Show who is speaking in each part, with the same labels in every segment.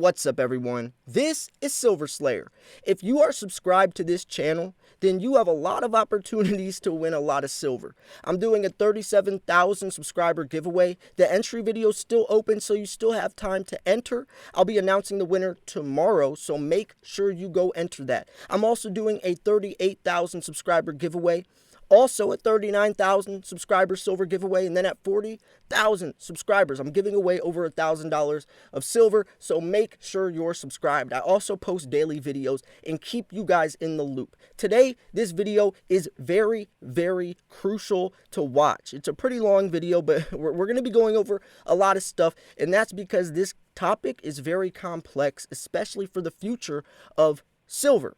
Speaker 1: What's up, everyone? This is Silver Slayer. If you are subscribed to this channel, then you have a lot of opportunities to win a lot of silver. I'm doing a 37,000 subscriber giveaway. The entry video is still open, so you still have time to enter. I'll be announcing the winner tomorrow, so make sure you go enter that. I'm also doing a 38,000 subscriber giveaway. Also, at 39,000 subscribers silver giveaway, and then at 40,000 subscribers, I'm giving away over $1,000 of silver, so make sure you're subscribed. I also post daily videos and keep you guys in the loop. Today, this video is very, very crucial to watch. It's a pretty long video, but we're going to be going over a lot of stuff, and that's because this topic is very complex, especially for the future of silver.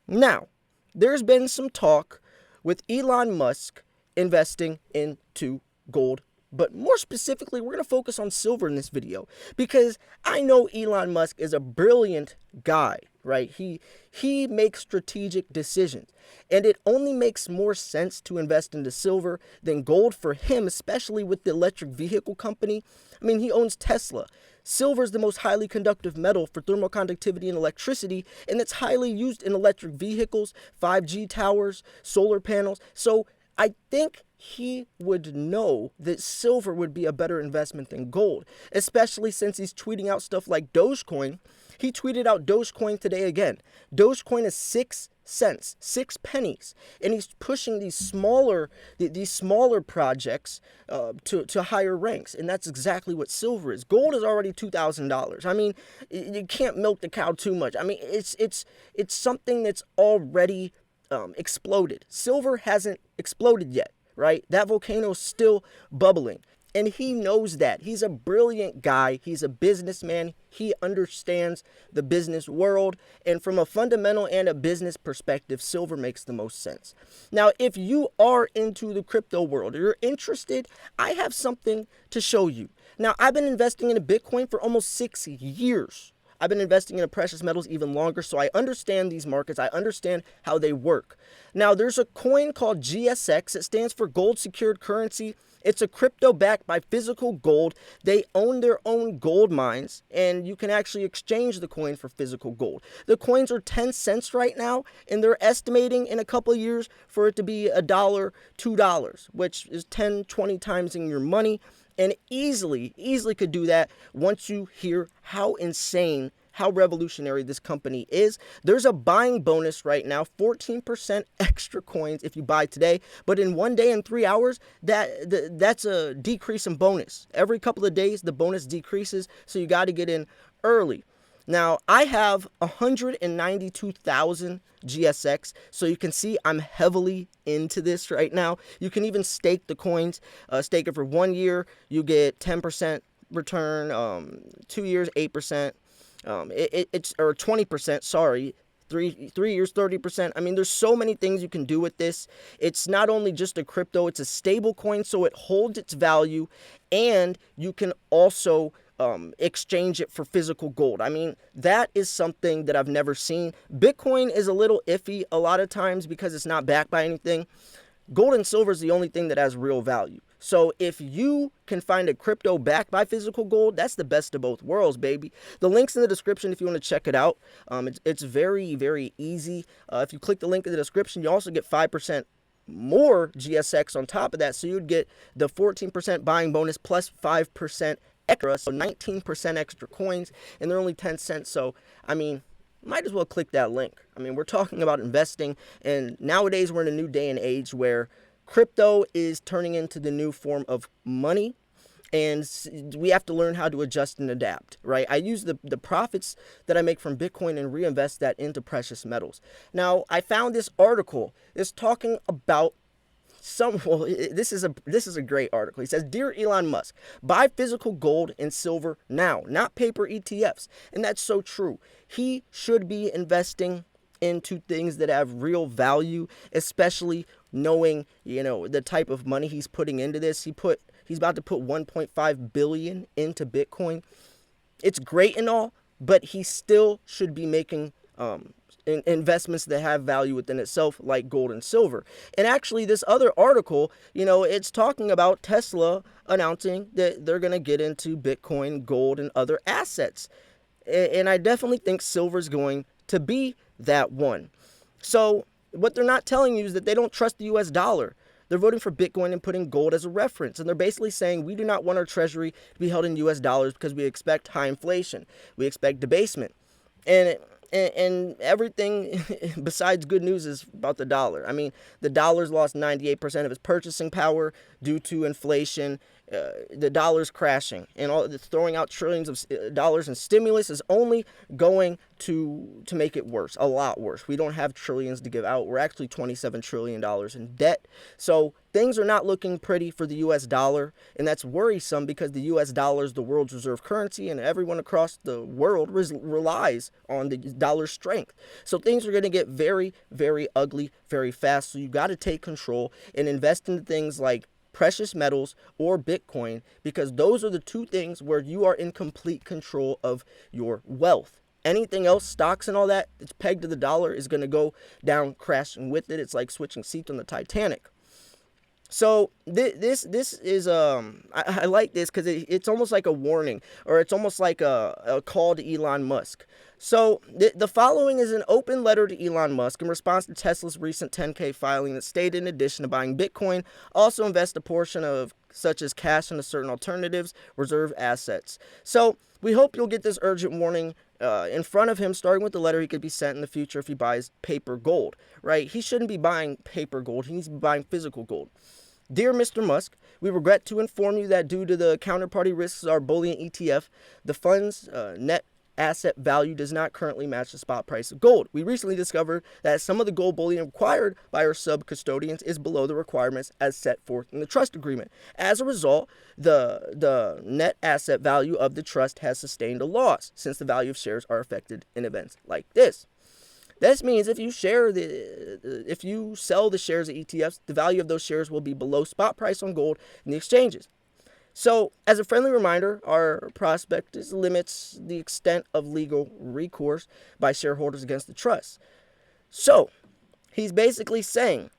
Speaker 1: Now, there's been some talk with Elon Musk investing into gold. But more specifically, we're going to focus on silver in this video because I know Elon Musk is a brilliant guy, right? He makes strategic decisions, and it only makes more sense to invest into silver than gold for him, especially with the electric vehicle company. I mean, he owns Tesla. Silver is the most highly conductive metal for thermal conductivity and electricity, and it's highly used in electric vehicles, 5G towers, solar panels. So I think he would know that silver would be a better investment than gold, especially since he's tweeting out stuff like Dogecoin. He tweeted out Dogecoin today again. Dogecoin is 6 cents, 6 pennies, and he's pushing these smaller projects to higher ranks, and that's exactly what silver is. Gold is already $2,000. I mean, you can't milk the cow too much. I mean, it's something that's already exploded. Silver hasn't exploded yet, right? That volcano is still bubbling. And he knows that. He's a brilliant guy. He's a businessman. He understands the business world. And from a fundamental and a business perspective, silver makes the most sense. Now, if you are into the crypto world or you're interested, I have something to show you. Now, I've been investing in Bitcoin for almost 6 years. I've been investing in precious metals even longer, so I understand these markets. I understand how they work. Now, there's a coin called GSX. It stands for Gold Secured Currency. It's a crypto backed by physical gold. They own their own gold mines, and you can actually exchange the coin for physical gold. The coins are 10 cents right now, and they're estimating in a couple of years for it to be $1, $2, which is 10, 20 times in your money. And easily could do that once you hear how insane, how revolutionary this company is. There's a buying bonus right now, 14% extra coins if you buy today. But in 1 day and 3 hours, that's a decrease in bonus. Every couple of days, the bonus decreases, so you got to get in early. Now, I have 192,000 GSX, so you can see I'm heavily into this right now. You can even stake the coins. Stake it for 1 year, you get 10% return. 2 years, 8%. It's or 20%. Sorry. 3 years, 30%. I mean, there's so many things you can do with this. It's not only just a crypto; it's a stable coin, so it holds its value, and you can also exchange it for physical gold. I mean, that is something that I've never seen. Bitcoin is a little iffy a lot of times because it's not backed by anything. Gold and silver is the only thing that has real value. So if you can find a crypto backed by physical gold, that's the best of both worlds, baby. The link's in the description if you want to check it out. It's very, very easy. If you click the link in the description, you also get 5% more GSX on top of that. So you'd get the 14% buying bonus plus 5% extra, so 19% extra coins, and they're only 10 cents. So, I mean, might as well click that link. I mean, we're talking about investing, and nowadays we're in a new day and age where crypto is turning into the new form of money, and we have to learn how to adjust and adapt, right? I use the profits that I make from Bitcoin and reinvest that into precious metals. Now, I found this article. It's talking about this is a great article. He says, "Dear Elon Musk, buy physical gold and silver now, not paper ETFs." And that's so true. He should be investing into things that have real value, especially knowing, the type of money he's putting into this. He's about to put 1.5 billion into Bitcoin. It's great and all, but he still should be making investments that have value within itself, like gold and silver. And actually, this other article, it's talking about Tesla announcing that they're going to get into Bitcoin, gold, and other assets. And I definitely think silver is going to be that one. So what they're not telling you is that they don't trust the US dollar. They're voting for Bitcoin and putting gold as a reference. And they're basically saying we do not want our treasury to be held in US dollars because we expect high inflation. We expect debasement. And everything besides good news is about the dollar. I mean, the dollar's lost 98% of its purchasing power due to inflation. The dollar's crashing, and all throwing out trillions of dollars in stimulus is only going to make it worse, a lot worse. We don't have trillions to give out. We're actually $27 trillion in debt. So things are not looking pretty for the US dollar, and that's worrisome because the US dollar is the world's reserve currency, and everyone across the world relies on the dollar's strength. So things are going to get very, very ugly very fast. So you got to take control and invest in things like precious metals or Bitcoin, because those are the two things where you are in complete control of your wealth. Anything else, stocks and all that, it's pegged to the dollar, is going to go down crashing with it. It's like switching seats on the Titanic. So this is I like this because it's almost like a warning, or it's almost like a call to Elon Musk. So the following is an open letter to Elon Musk in response to Tesla's recent 10K filing that stated, in addition to buying Bitcoin, also invest a portion of such as cash into certain alternatives, reserve assets. So we hope you'll get this urgent warning in front of him, starting with the letter he could be sent in the future if he buys paper gold, right? He shouldn't be buying paper gold. He needs to be buying physical gold. Dear Mr. Musk, we regret to inform you that due to the counterparty risks of our bullion ETF, the fund's net asset value does not currently match the spot price of gold. We recently discovered that some of the gold bullion required by our sub-custodians is below the requirements as set forth in the trust agreement. As a result, the net asset value of the trust has sustained a loss since the value of shares are affected in events like this. This means if you sell the shares of ETFs, the value of those shares will be below spot price on gold in the exchanges. So, as a friendly reminder, our prospectus limits the extent of legal recourse by shareholders against the trust. So, he's basically saying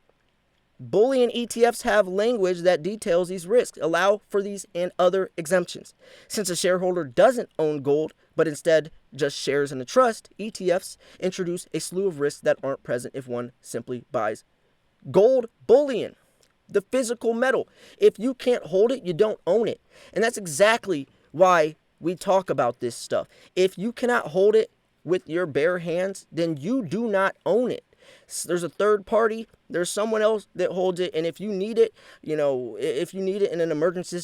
Speaker 1: bullion ETFs have language that details these risks, allow for these and other exemptions. Since a shareholder doesn't own gold, but instead just shares in the trust, ETFs introduce a slew of risks that aren't present if one simply buys gold bullion, the physical metal. If you can't hold it, you don't own it. And that's exactly why we talk about this stuff. If you cannot hold it with your bare hands, then you do not own it. There's a third party, there's someone else that holds it, and if you need it, if you need it in an emergency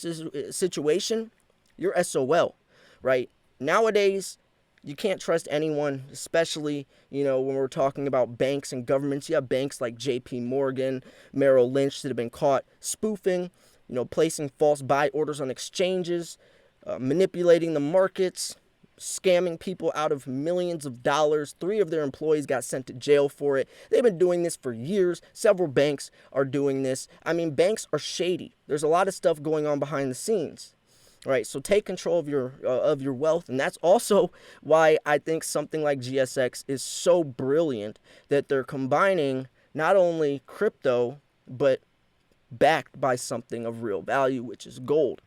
Speaker 1: situation, you're SOL, right? Nowadays, you can't trust anyone, especially, when we're talking about banks and governments. You have banks like JP Morgan, Merrill Lynch that have been caught spoofing, placing false buy orders on exchanges, manipulating the markets, scamming people out of millions of dollars. 3 of their employees got sent to jail for it. They've been doing this for years. Several banks are doing this. I mean, banks are shady. There's a lot of stuff going on behind the scenes. Right, so take control of your wealth, and that's also why I think something like GSX is so brilliant, that they're combining not only crypto but backed by something of real value, which is gold.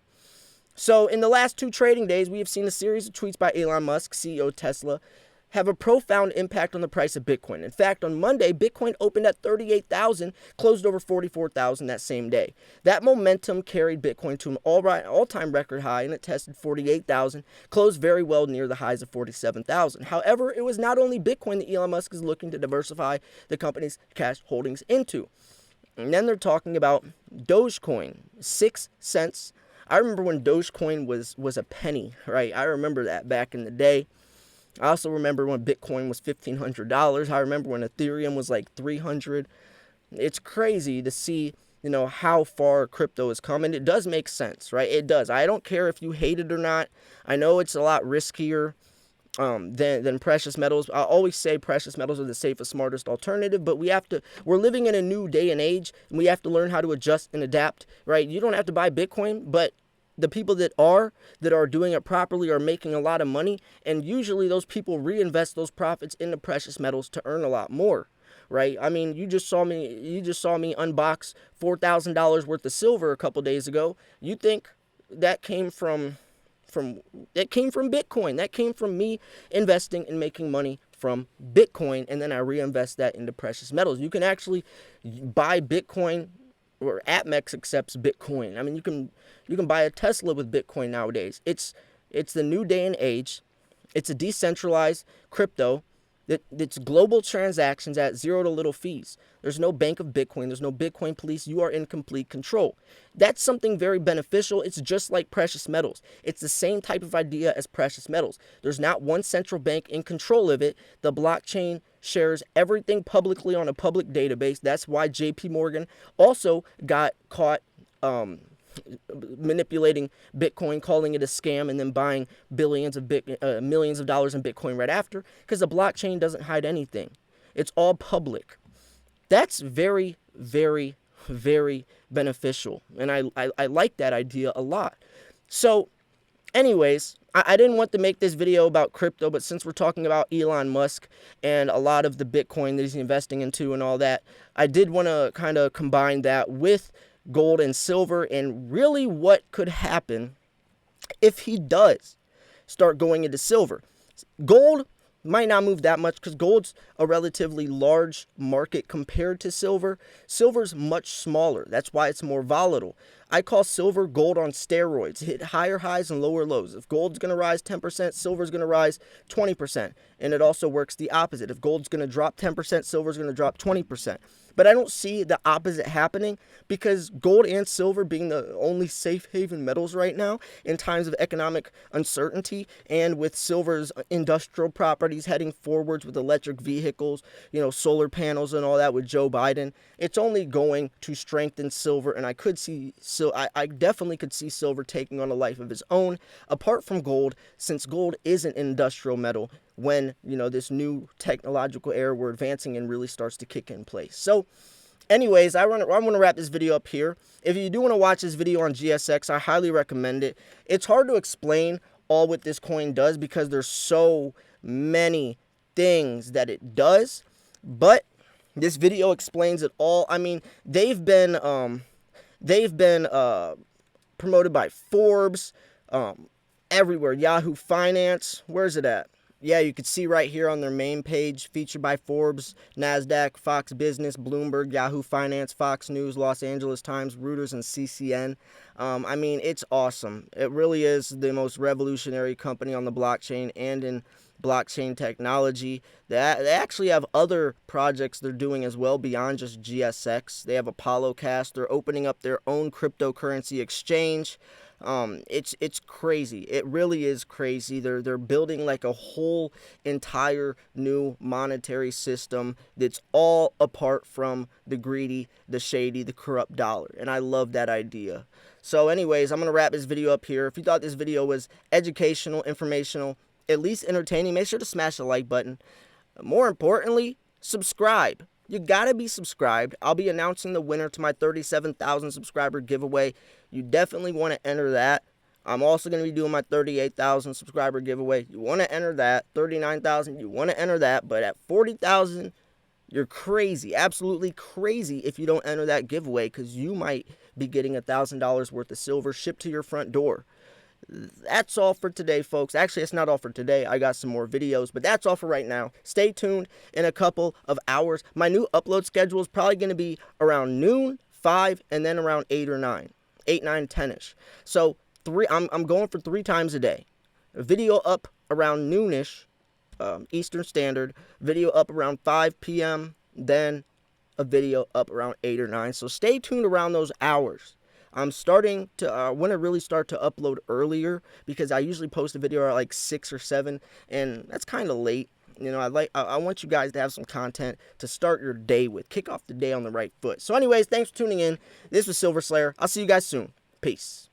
Speaker 1: So in the last 2 trading days, we have seen a series of tweets by Elon Musk, CEO of Tesla, have a profound impact on the price of Bitcoin. In fact, on Monday, Bitcoin opened at 38,000, closed over 44,000 that same day. That momentum carried Bitcoin to an all-time record high, and it tested 48,000, closed very well near the highs of 47,000. However, it was not only Bitcoin that Elon Musk is looking to diversify the company's cash holdings into. And then they're talking about Dogecoin, 6 cents. I remember when Dogecoin was a penny, right? I remember that back in the day. I also remember when Bitcoin was $1,500. I remember when Ethereum was like $300. It's crazy to see, how far crypto has come, and it does make sense, right? It does. I don't care if you hate it or not. I know it's a lot riskier than precious metals. I always say precious metals are the safest, smartest alternative, but we're living in a new day and age, and we have to learn how to adjust and adapt, right? You don't have to buy Bitcoin, but the people that are doing it properly are making a lot of money, and usually those people reinvest those profits into precious metals to earn a lot more, right? I mean, you just saw me unbox $4,000 worth of silver a couple days ago. You think that came from It came from Bitcoin. That came from me investing and making money from Bitcoin, and then I reinvest that into precious metals. You can actually buy Bitcoin, or APMEX accepts Bitcoin. I mean, you can buy a Tesla with Bitcoin nowadays. It's the new day and age. It's a decentralized crypto. It's global transactions at zero to little fees. There's no bank of Bitcoin. There's no Bitcoin police. You are in complete control. That's something very beneficial. It's just like precious metals. It's the same type of idea as precious metals. There's not one central bank in control of it. The blockchain shares everything publicly on a public database. That's why JP Morgan also got caught manipulating Bitcoin, calling it a scam, and then buying millions of dollars in Bitcoin right after, because the blockchain doesn't hide anything. It's all public. That's very, very, very beneficial, and I like that idea a lot. So anyways, I didn't want to make this video about crypto, but since we're talking about Elon Musk and a lot of the Bitcoin that he's investing into and all that, I did want to kind of combine that with gold and silver, and really what could happen if he does start going into silver. Gold might not move that much because gold's a relatively large market compared to silver. Silver's much smaller. That's why it's more volatile. I call silver gold on steroids. Hit higher highs and lower lows. If gold's going to rise 10%, silver's going to rise 20%. And it also works the opposite. If gold's going to drop 10%, silver's going to drop 20%. But I don't see the opposite happening, because gold and silver being the only safe haven metals right now in times of economic uncertainty, and with silver's industrial properties heading forwards with electric vehicles, solar panels and all that with Joe Biden, it's only going to strengthen silver. And I definitely could see silver taking on a life of its own apart from gold, since gold is an industrial metal when this new technological era we're advancing in really starts to kick in place. So anyways, I want to wrap this video up here. If you do want to watch this video on GSX, I highly recommend it. It's hard to explain all what this coin does because there's so many things that it does, but this video explains it all. I mean, they've been promoted by Forbes, everywhere. Yahoo Finance, where's it at? Yeah, you can see right here on their main page, featured by Forbes, NASDAQ, Fox Business, Bloomberg, Yahoo Finance, Fox News, Los Angeles Times, Reuters, and CCN. I mean, it's awesome. It really is the most revolutionary company on the blockchain and in blockchain technology. They actually have other projects they're doing as well beyond just GSX. They have Apollo Cast. They're opening up their own cryptocurrency exchange. It's crazy. It really is crazy. They're building like a whole entire new monetary system that's all apart from the greedy, the shady, the corrupt dollar. And I love that idea. So anyways, I'm going to wrap this video up here. If you thought this video was educational, informational, at least entertaining, make sure to smash the like button. More importantly, subscribe. You gotta be subscribed. I'll be announcing the winner to my 37,000 subscriber giveaway. You definitely want to enter that. I'm also going to be doing my 38,000 subscriber giveaway. You want to enter that. 39,000, you want to enter that. But at 40,000, you're crazy, absolutely crazy if you don't enter that giveaway, because you might be getting $1,000 worth of silver shipped to your front door. That's all for today, folks. Actually, it's not all for today. I got some more videos, but that's all for right now. Stay tuned in a couple of hours. My new upload schedule is probably going to be around noon, 5, and then around 8 or 9. 8, 9, 10-ish. So I'm going for 3 times a day. A video up around noonish, Eastern Standard. Video up around 5 p.m. Then a video up around 8 or 9. So stay tuned around those hours. I'm starting to, I want to really start to upload earlier, because I usually post a video at like 6 or 7, and that's kind of late. I want you guys to have some content to start your day with. Kick off the day on the right foot. So anyways, thanks for tuning in. This was Silver Slayer. I'll see you guys soon. Peace.